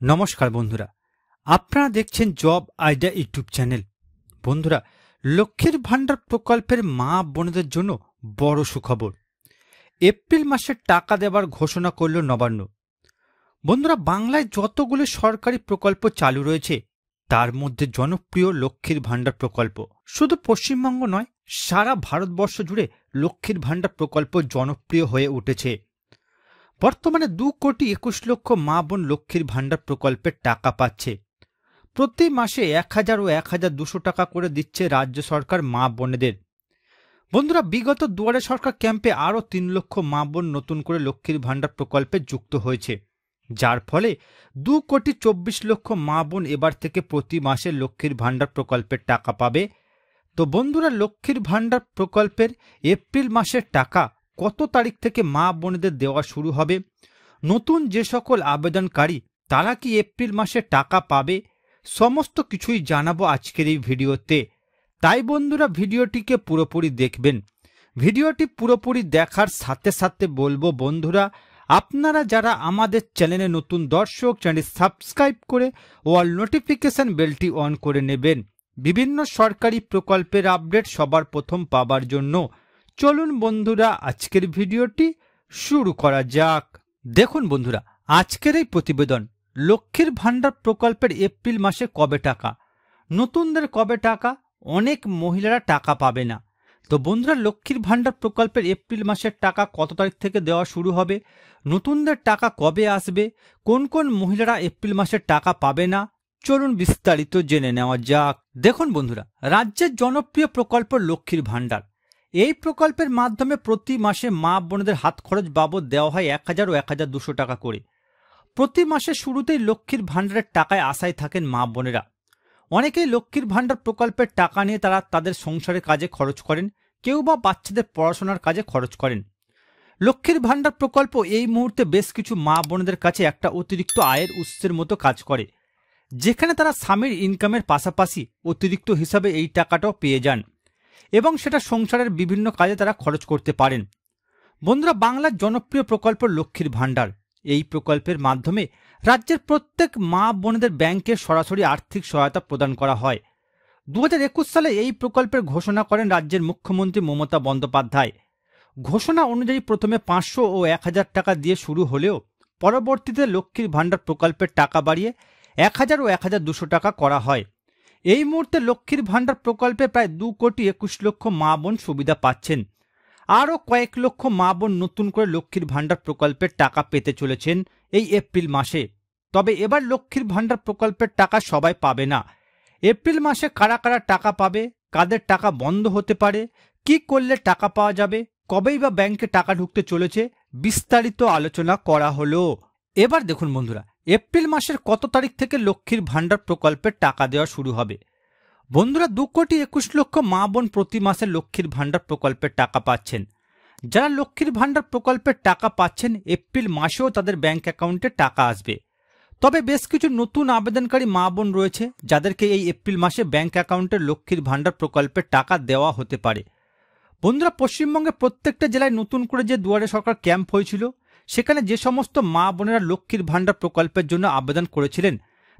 নমস্কার বন্ধুরা, আপনারা দেখছেন জব আইডিয়া ইউটিউব চ্যানেল। বন্ধুরা, লক্ষ্মীর ভান্ডার প্রকল্পের মা বোনদের জন্য বড় সুখবর। এপ্রিল মাসে টাকা দেওয়ার ঘোষণা করল নবান্ন। বন্ধুরা, বাংলায় যতগুলো সরকারি প্রকল্প চালু রয়েছে তার মধ্যে জনপ্রিয় লক্ষ্মীর ভান্ডার প্রকল্প। শুধু পশ্চিমবঙ্গ নয়, সারা ভারতবর্ষ জুড়ে লক্ষ্মীর ভান্ডার প্রকল্প জনপ্রিয় হয়ে উঠেছে। বর্তমানে 2,21,00,000 মা বোন লক্ষ্মীর ভান্ডার প্রকল্পের টাকা পাচ্ছে। প্রতি মাসে 1,000 ও 1,200 টাকা করে দিচ্ছে রাজ্য সরকার মা বোনেদের। বন্ধুরা, বিগত দুয়ারে সরকার ক্যাম্পে আরও 3 লক্ষ মা বোন নতুন করে লক্ষ্মীর ভান্ডার প্রকল্পে যুক্ত হয়েছে, যার ফলে 2,24,00,000 মা বোন এবার থেকে প্রতি মাসে লক্ষ্মীর ভান্ডার প্রকল্পের টাকা পাবে। তো বন্ধুরা, লক্ষ্মীর ভান্ডার প্রকল্পের এপ্রিল মাসের টাকা কত তারিখ থেকে মা বোনেদের দেওয়া শুরু হবে, নতুন যে সকল আবেদনকারী তারা কি এপ্রিল মাসে টাকা পাবে, সমস্ত কিছুই জানাবো আজকের এই ভিডিওতে। তাই বন্ধুরা, ভিডিওটিকে পুরোপুরি দেখবেন। ভিডিওটি পুরোপুরি দেখার সাথে সাথে বলবো বন্ধুরা, আপনারা যারা আমাদের চ্যানেলে নতুন দর্শক, চ্যানেল সাবস্ক্রাইব করে অল নোটিফিকেশন বেলটি অন করে নেবেন বিভিন্ন সরকারি প্রকল্পের আপডেট সবার প্রথম পাবার জন্য। চলুন বন্ধুরা, আজকের ভিডিওটি শুরু করা যাক। দেখুন বন্ধুরা, আজকের এই প্রতিবেদন লক্ষ্মীর ভান্ডার প্রকল্পের এপ্রিল মাসে কবে টাকা, নতুনদের কবে টাকা, অনেক মহিলারা টাকা পাবে না। তো বন্ধুরা, লক্ষ্মীর ভান্ডার প্রকল্পের এপ্রিল মাসের টাকা কত তারিখ থেকে দেওয়া শুরু হবে, নতুনদের টাকা কবে আসবে, কোন কোন মহিলারা এপ্রিল মাসের টাকা পাবে না, চলুন বিস্তারিত জেনে নেওয়া যাক। দেখুন বন্ধুরা, রাজ্যের জনপ্রিয় প্রকল্প লক্ষ্মীর ভান্ডার। এই প্রকল্পের মাধ্যমে প্রতি মাসে মা বোনদের হাত খরচ বাবদ দেওয়া হয় 1,000 ও 1,200 টাকা করে। প্রতি মাসের শুরুতেই লক্ষ্মীর ভান্ডারের টাকায় আশায় থাকেন মা বোনেরা। অনেকেই লক্ষ্মীর ভান্ডার প্রকল্পের টাকা নিয়ে তারা তাদের সংসারের কাজে খরচ করেন, কেউ বা বাচ্চাদের পড়াশোনার কাজে খরচ করেন। লক্ষ্মীর ভান্ডার প্রকল্প এই মুহূর্তে বেশ কিছু মা বোনদের কাছে একটা অতিরিক্ত আয়ের উৎসের মতো কাজ করে, যেখানে তারা স্বামীর ইনকামের পাশাপাশি অতিরিক্ত হিসাবে এই টাকাটাও পেয়ে যান এবং সেটা সংসারের বিভিন্ন কাজে তারা খরচ করতে পারেন। বন্ধুরা, বাংলার জনপ্রিয় প্রকল্প লক্ষ্মীর ভান্ডার। এই প্রকল্পের মাধ্যমে রাজ্যের প্রত্যেক মা বোনদের ব্যাংকে সরাসরি আর্থিক সহায়তা প্রদান করা হয়। 2021 সালে এই প্রকল্পের ঘোষণা করেন রাজ্যের মুখ্যমন্ত্রী মমতা বন্দ্যোপাধ্যায়। ঘোষণা অনুযায়ী প্রথমে 500 ও 1,000 টাকা দিয়ে শুরু হলেও পরবর্তীতে লক্ষ্মীর ভান্ডার প্রকল্পের টাকা বাড়িয়ে 1,000 ও 1,200 টাকা করা হয়। এই মুহূর্তে লক্ষ্মীর ভান্ডার প্রকল্পে প্রায় 2,21,00,000 মা বোন সুবিধা পাচ্ছেন। আরও কয়েক লক্ষ মা বোন নতুন করে লক্ষ্মীর ভান্ডার প্রকল্পের টাকা পেতে চলেছেন এই এপ্রিল মাসে। তবে এবার লক্ষ্মীর ভান্ডার প্রকল্পের টাকা সবাই পাবে না। এপ্রিল মাসে কারা কারা টাকা পাবে, কাদের টাকা বন্ধ হতে পারে, কি করলে টাকা পাওয়া যাবে, কবেই বা ব্যাংকে টাকা ঢুকতে চলেছে, বিস্তারিত আলোচনা করা হলো। এবার দেখুন বন্ধুরা, এপ্রিল মাসের কত তারিখ থেকে লক্ষ্মীর ভান্ডার প্রকল্পের টাকা দেওয়া শুরু হবে। বন্ধুরা, 2,21,00,000 মা বোন প্রতি মাসে লক্ষ্মীর ভান্ডার প্রকল্পের টাকা পাচ্ছেন। যারা লক্ষ্মীর ভান্ডার প্রকল্পের টাকা পাচ্ছেন, এপ্রিল মাসেও তাদের ব্যাংক অ্যাকাউন্টে টাকা আসবে। তবে বেশ কিছু নতুন আবেদনকারী মা বোন রয়েছে যাদেরকে এই এপ্রিল মাসে ব্যাংক অ্যাকাউন্টে লক্ষ্মীর ভান্ডার প্রকল্পের টাকা দেওয়া হতে পারে। বন্ধুরা, পশ্চিমবঙ্গে প্রত্যেকটা জেলায় নতুন করে যে দুয়ারে সরকার ক্যাম্প হয়েছিল, সেখানে যে সমস্ত মা বোনেরা লক্ষ্মীর ভান্ডার প্রকল্পের জন্য আবেদন করেছিলেন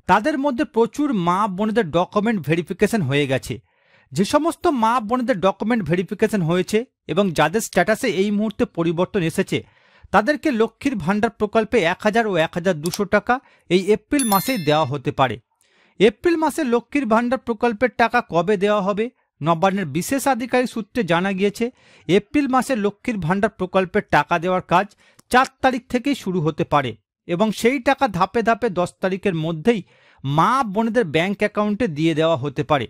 তাদের মধ্যে প্রচুর মা বোনেদের ডকুমেন্ট ভেরিফিকেশন হয়ে গেছে। যে সমস্ত মা বোনেদের ডকুমেন্ট ভেরিফিকেশন হয়েছে এবং যাদের স্ট্যাটাসে এই মুহূর্তে পরিবর্তন এসেছে, তাদেরকে লক্ষ্মীর ভান্ডার প্রকল্পে 1,000 ও 1,200 টাকা এই এপ্রিল মাসেই দেওয়া হতে পারে। এপ্রিল মাসে লক্ষ্মীর ভান্ডার প্রকল্পের টাকা কবে দেওয়া হবে, নবান্নের বিশেষ আধিকারিক সূত্রে জানা গিয়েছে এপ্রিল মাসে লক্ষ্মীর ভান্ডার প্রকল্পের টাকা দেওয়ার কাজ 4 তারিখ থেকেই শুরু হতে পারে এবং সেই টাকা ধাপে ধাপে 10 তারিখের মধ্যেই মা বোনেদের ব্যাংক অ্যাকাউন্টে দিয়ে দেওয়া হতে পারে।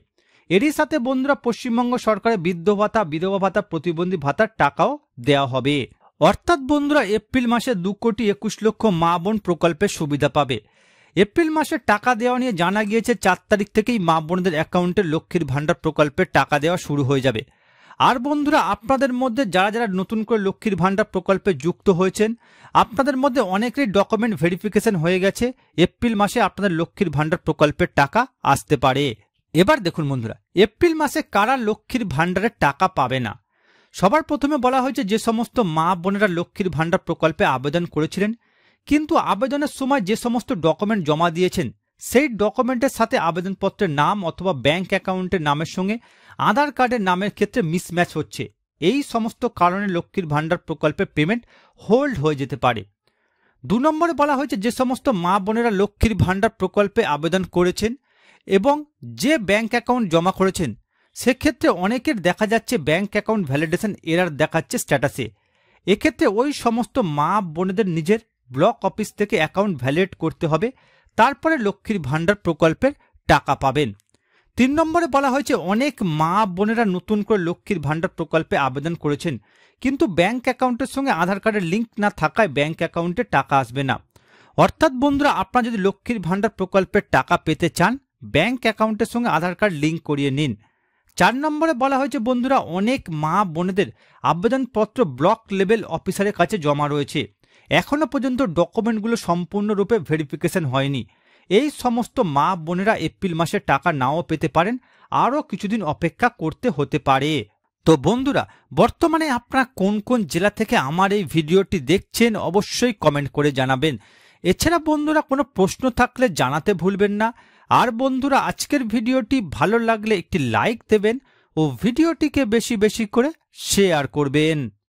এরই সাথে বন্ধুরা, পশ্চিমবঙ্গ সরকারের বৃদ্ধ ভাতা, বিধবা ভাতা, প্রতিবন্ধী ভাতার টাকাও দেওয়া হবে। অর্থাৎ বন্ধুরা, এপ্রিল মাসে 2,21,00,000 মা বোন প্রকল্পের সুবিধা পাবে। এপ্রিল মাসে টাকা দেওয়া নিয়ে জানা গিয়েছে 4 তারিখ থেকেই মা বোনদের অ্যাকাউন্টে লক্ষ্মীর ভান্ডার প্রকল্পের টাকা দেওয়া শুরু হয়ে যাবে। আর বন্ধুরা, আপনাদের মধ্যে যারা যারা নতুন করে লক্ষ্মীর ভান্ডার প্রকল্পে যুক্ত হয়েছেন, আপনাদের মধ্যে অনেকেরই ডকুমেন্ট ভেরিফিকেশন হয়ে গেছে। এপ্রিল মাসে আপনাদের লক্ষ্মীর ভান্ডার প্রকল্পের টাকা আসতে পারে। এবার দেখুন বন্ধুরা, এপ্রিল মাসে কারা লক্ষ্মীর ভান্ডারের টাকা পাবে না। সবার প্রথমে বলা হয়েছে যে সমস্ত মা বোনেরা লক্ষ্মীর ভান্ডার প্রকল্পে আবেদন করেছিলেন কিন্তু আবেদনের সময় যে সমস্ত ডকুমেন্ট জমা দিয়েছেন সেই ডকুমেন্টের সাথে আবেদনপত্রের নাম অথবা ব্যাংক অ্যাকাউন্টের নামের সঙ্গে আধার কার্ডের নামের ক্ষেত্রে মিসম্যাচ হচ্ছে। এই সমস্ত কারণে লক্ষ্মীর ভাণ্ডার প্রকল্পের পেমেন্ট হোল্ড হয়ে যেতে পারে। 2 নম্বরে বলা হয়েছে যে সমস্ত মা বোনেরা লক্ষ্মীর ভাণ্ডার প্রকল্পে আবেদন করেছেন এবং যে ব্যাংক অ্যাকাউন্ট জমা করেছেন সেক্ষেত্রে অনেকের দেখা যাচ্ছে ব্যাংক অ্যাকাউন্ট ভ্যালিডেশন এরার দেখাচ্ছে স্ট্যাটাসে। এক্ষেত্রে ওই সমস্ত মা বোনেদের নিজের ব্লক অফিস থেকে অ্যাকাউন্ট ভ্যালিডেট করতে হবে, তারপরে লক্ষ্মীর ভাণ্ডার প্রকল্পের টাকা পাবেন। 3 নম্বরে বলা হয়েছে অনেক মা বোনেরা নতুন করে লক্ষ্মীর ভাণ্ডার প্রকল্পে আবেদন করেছেন কিন্তু ব্যাংক অ্যাকাউন্টের সঙ্গে আধার কার্ডের লিঙ্ক না থাকায় ব্যাংক অ্যাকাউন্টে টাকা আসবে না। অর্থাৎ বন্ধুরা, আপনারা যদি লক্ষ্মীর ভাণ্ডার প্রকল্পের টাকা পেতে চান ব্যাংক অ্যাকাউন্টের সঙ্গে আধার কার্ড লিঙ্ক করিয়ে নিন। 4 নম্বরে বলা হয়েছে বন্ধুরা অনেক মা বোনেদের আবেদনপত্র ব্লক লেভেল অফিসারের কাছে জমা রয়েছে, এখনো পর্যন্ত ডকুমেন্টগুলো সম্পূর্ণরূপে ভেরিফিকেশন হয়নি। এই সমস্ত মা বোনেরা এপ্রিল মাসে টাকা নাও পেতে পারেন, আরও কিছুদিন অপেক্ষা করতে হতে পারে। তো বন্ধুরা, বর্তমানে আপনারা কোন কোন জেলা থেকে আমার এই ভিডিওটি দেখছেন অবশ্যই কমেন্ট করে জানাবেন। এছাড়া বন্ধুরা কোনো প্রশ্ন থাকলে জানাতে ভুলবেন না। আর বন্ধুরা, আজকের ভিডিওটি ভালো লাগলে একটি লাইক দেবেন ও ভিডিওটিকে বেশি বেশি করে শেয়ার করবেন।